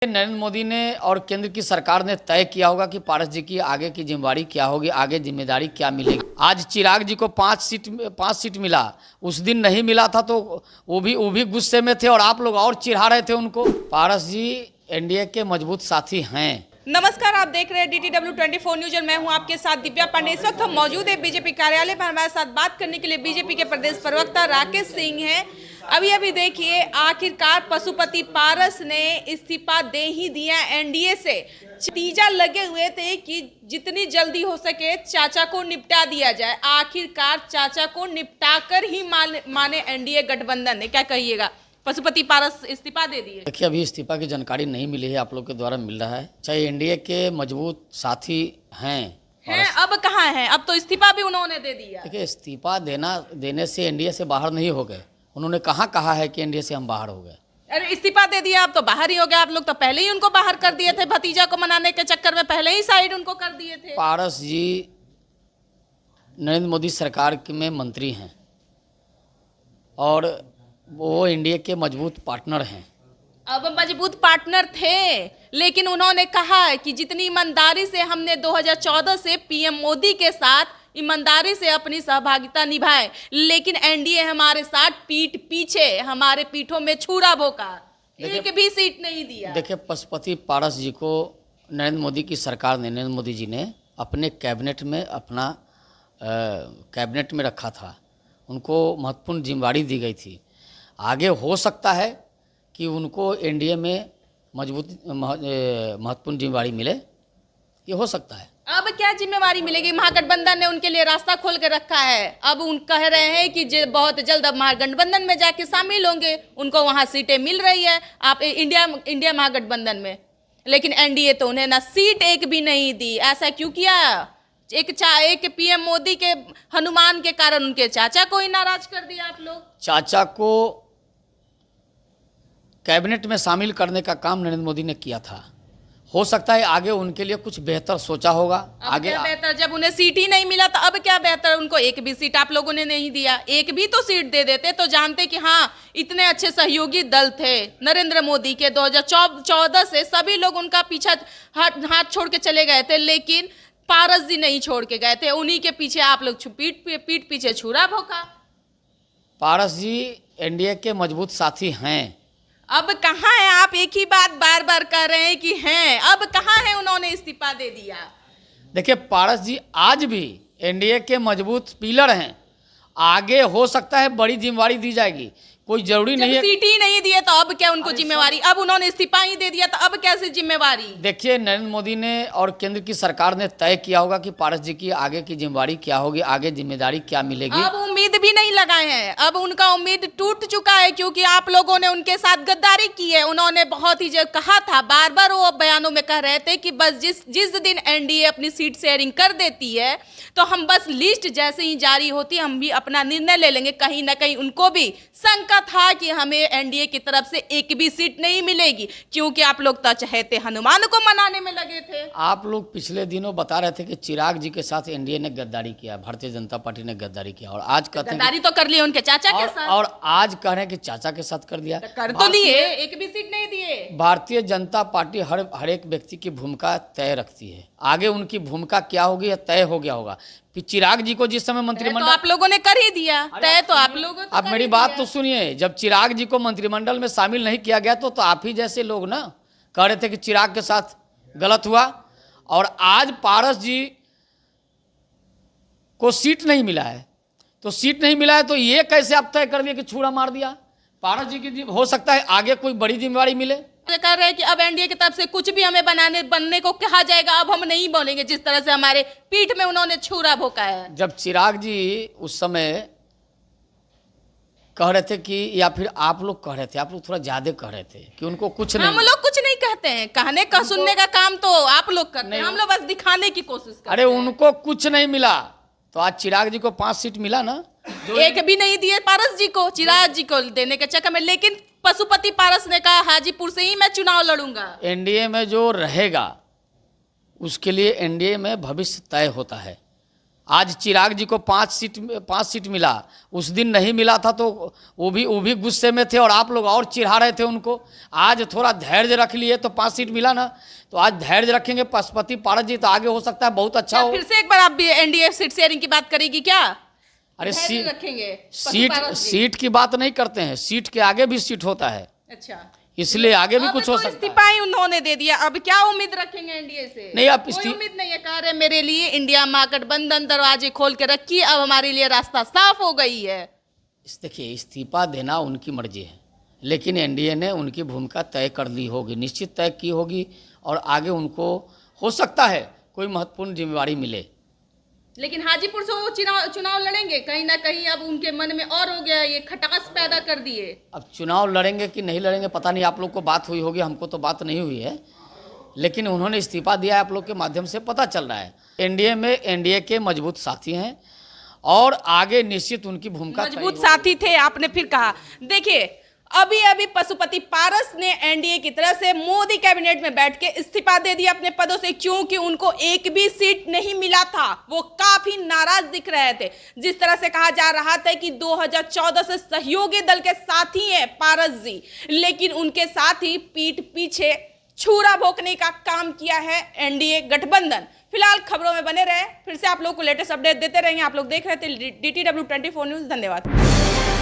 नरेंद्र मोदी ने और केंद्र की सरकार ने तय किया होगा कि पारस जी की आगे की जिम्मेदारी क्या होगी, आगे जिम्मेदारी क्या मिलेगी। आज चिराग जी को 5 सीट मिला, उस दिन नहीं मिला था तो वो भी गुस्से में थे और आप लोग और चिढ़ा रहे थे उनको। पारस जी एनडीए के मजबूत साथी हैं। नमस्कार, आप देख रहे हैं DTW 24 न्यूज और मैं हूं आपके साथ दिव्या पांडे। इस वक्त हम मौजूद है बीजेपी कार्यालय पर। हमारे साथ बात करने के लिए बीजेपी के प्रदेश प्रवक्ता राकेश सिंह हैं। अभी देखिए, आखिरकार पशुपति पारस ने इस्तीफा दे ही दिया एनडीए से। नतीजा लगे हुए थे कि जितनी जल्दी हो सके चाचा को निपटा दिया जाए। आखिरकार चाचा को निपटा कर ही माने एनडीए गठबंधन ने। क्या कहिएगा, पशुपति पारस इस्तीफा दे दिए? देखिए, अभी इस्तीफा की जानकारी नहीं मिली है, आप लोग के द्वारा मिल रहा है। चाहे एनडीए के मजबूत साथी हैं, अब कहाँ हैं? अब तो इस्तीफा भी उन्होंने दे दिया। देखिए, इस्तीफा देने से एनडीए से बाहर नहीं हो गए। उन्होंने कहाँ कहा है कि एनडीए से हम बाहर हो गए? अरे इस्तीफा दे दिया, अब तो बाहर ही हो गया। आप लोग तो पहले ही उनको बाहर कर दिए थे, भतीजा को मनाने के चक्कर में पहले ही साइड उनको कर दिए थे। पारस जी नरेंद्र मोदी सरकार में मंत्री हैं और वो एनडीए के मजबूत पार्टनर हैं। अब मजबूत पार्टनर थे, लेकिन उन्होंने कहा कि जितनी ईमानदारी से हमने 2014 से पीएम मोदी के साथ ईमानदारी से अपनी सहभागिता निभाए, लेकिन एनडीए हमारे साथ पीठ पीछे, हमारे पीठों में छुरा भोंका, एक भी सीट नहीं दिया। देखिए, पशुपति पारस जी को नरेंद्र मोदी की सरकार ने, नरेंद्र मोदी जी ने अपने कैबिनेट में रखा था। उनको महत्वपूर्ण जिम्मेदारी दी गई थी। आगे हो सकता है कि उनको एनडीए में महत्वपूर्ण जिम्मेदारी मिले, ये हो सकता है। अब क्या जिम्मेवारी मिलेगी? महागठबंधन ने उनके लिए रास्ता खोल के रखा है। अब उन कह रहे हैं कि बहुत जल्द अब महागठबंधन में जाके शामिल होंगे, उनको वहां सीटें मिल रही है आप इंडिया महागठबंधन में। लेकिन एनडीए तो उन्हें ना सीट एक भी नहीं दी। ऐसा क्यों किया? एक पीएम मोदी के हनुमान के कारण उनके चाचा को ही नाराज कर दिया आप लोग। चाचा को कैबिनेट में शामिल करने का काम नरेंद्र मोदी ने किया था। हो सकता है आगे उनके लिए कुछ बेहतर सोचा होगा। आगे क्या बेहतर? जब उन्हें सीट ही नहीं मिला तो अब क्या बेहतर? उनको एक भी सीट आप लोगों ने नहीं दिया। एक भी तो सीट दे देते तो जानते कि हाँ, इतने अच्छे सहयोगी दल थे नरेंद्र मोदी के। 2014 से सभी लोग उनका पीछा हाथ छोड़ के चले गए थे, लेकिन पारस जी नहीं छोड़ के गए थे। उन्हीं के पीछे आप लोग पीठ पीछे छुरा भोंका। पारस जी एनडीए के मजबूत साथी हैं। अब कहाँ है? आप एक ही बात बार बार कर रहे हैं कि हैं। अब कहाँ है? उन्होंने इस्तीफा दे दिया। देखिए, पारस जी आज भी एनडीए के मजबूत पिलर हैं। आगे हो सकता है बड़ी जिम्मेवारी दी जाएगी, कोई जरूरी नहीं है। सीट ही नहीं दिए तो अब क्या उनको जिम्मेवारी? अब उन्होंने इस्तीफा ही दे दिया तो अब कैसे जिम्मेवारी? देखिए, नरेंद्र मोदी ने और केंद्र की सरकार ने तय किया होगा कि पारस जी की आगे की जिम्मेवारी क्या होगी, आगे जिम्मेदारी क्या मिलेगी। अब उम्मीद भी नहीं लगाए हैं। अब उनका उम्मीद टूट चुका है, क्योंकि आप लोगों ने उनके साथ गद्दारी की है। उन्होंने बहुत ही जो कहा था, बार बार वो बयानों में कह रहे थे कि बस जिस दिन एनडीए अपनी सीट शेयरिंग कर देती है तो हम बस लिस्ट जैसे ही जारी होती हम भी अपना निर्णय ले लेंगे। कहीं ना कहीं उनको भी शंका था कि हमें एनडीए की तरफ से एक भी सीट नहीं मिलेगी, क्योंकि आप लोग तो चहेते हनुमान को मनाने में लगे थे। आप लोग पिछले दिनों बता रहे थे कि चिराग जी के साथ एनडीए ने गद्दारी किया, भारतीय जनता पार्टी ने गद्दारी किया, और आज कहते हैं गद्दारी तो कर ली उनके चाचा के साथ, और आज कह रहे हैं कि चाचा के साथ कर दिया। कर तो लिए, एक भी सीट नहीं दिए। भारतीय जनता पार्टी हर एक व्यक्ति की भूमिका तय रखती है। आगे उनकी भूमिका क्या होगी तय हो गया होगा। फिर चिराग जी को जिस समय मंत्रिमंडल, तो आप लोगों ने कर ही दिया तय, तो आप लोगों आप मेरी बात तो सुनिए। जब चिराग जी को मंत्रिमंडल में शामिल नहीं किया गया तो आप ही जैसे लोग ना कह रहे थे कि चिराग के साथ गलत हुआ, और आज पारस जी को सीट नहीं मिला है तो ये कैसे आप तय कर दिए कि छुरा मार दिया? पारस जी की हो सकता है आगे कोई बड़ी जिम्मेवारी मिले। कर रहे हैं कि अब एनडीए की तरफ से कुछ भी हमें बनने को कहा जाएगा, अब हम नहीं बोलेंगे, जिस तरह से हमारे पीठ में उन्होंने छुरा भोंका है। जब चिराग जी उस समय कह रहे थे कि, या फिर आप लोग कह रहे थे, आप लोग थोड़ा ज्यादा कह रहे थे कि उनको कुछ नहीं, हम लोग कुछ नहीं कहते हैं। कहने का सुनने का काम तो आप लोग करते हैं, हम लोग बस दिखाने की कोशिश करते हैं। अरे उनको कुछ नहीं मिला तो आज चिराग जी को 5 सीट मिला ना, एक भी नहीं दिए पारस जी को, चिराग जी को देने के चक्कर में। लेकिन पशुपति पारस ने कहा हाजीपुर से ही मैं चुनाव लड़ूंगा। एनडीए में जो रहेगा उसके लिए एनडीए में भविष्य तय होता है। आज चिराग जी को 5 सीट मिला, उस दिन नहीं मिला था तो वो भी गुस्से में थे और आप लोग और चिढ़ा रहे थे उनको। आज थोड़ा धैर्य रख लिए तो 5 सीट मिला ना, तो आज धैर्य रखेंगे पशुपति पारस जी तो आगे हो सकता है बहुत अच्छा हो। फिर से एक बार आप भी एनडीए सीट शेयरिंग की बात करेगी क्या? अरे रखेंगे सीट की बात नहीं करते हैं, सीट के आगे भी सीट होता है, अच्छा, इसलिए आगे भी कुछ हो सकता है। इस्तीफा ही उन्होंने दे दिया, अब क्या उम्मीद रखेंगे एनडीए से? नहीं, आप कोई उम्मीद नहीं है। कह रहे मेरे लिए इंडिया महागठबंधन दरवाजे खोल के रखी, अब हमारे लिए रास्ता साफ हो गई है। देखिए, इस्तीफा देना उनकी मर्जी है, लेकिन एनडीए ने उनकी भूमिका तय कर ली होगी, निश्चित तय की होगी और आगे उनको हो सकता है कोई महत्वपूर्ण जिम्मेवारी मिले। लेकिन हाजीपुर से वो चुनाव लड़ेंगे, कहीं ना कहीं अब उनके मन में और हो गया, ये खटास पैदा कर दिए। अब चुनाव लड़ेंगे कि नहीं लड़ेंगे पता नहीं, आप लोग को बात हुई होगी, हमको तो बात नहीं हुई है, लेकिन उन्होंने इस्तीफा दिया है, आप लोग के माध्यम से पता चल रहा है। एनडीए में एनडीए के मजबूत साथी हैं और आगे निश्चित उनकी भूमिका मजबूत साथी थे, आपने फिर कहा। देखिए, अभी पशुपति पारस ने एनडीए की तरफ से मोदी कैबिनेट में बैठ के इस्तीफा दे दिया अपने पदों से, क्योंकि उनको एक भी सीट नहीं मिला था। वो काफी नाराज दिख रहे थे। जिस तरह से कहा जा रहा था कि 2014 से सहयोगी दल के साथी हैं पारस जी, लेकिन उनके साथ ही पीठ पीछे छुरा भोंकने का काम किया है एनडीए गठबंधन। फिलहाल खबरों में बने रहे, फिर से आप लोग को लेटेस्ट अपडेट देते रहेंगे। आप लोग देख रहे थे DTW 24 न्यूज। धन्यवाद।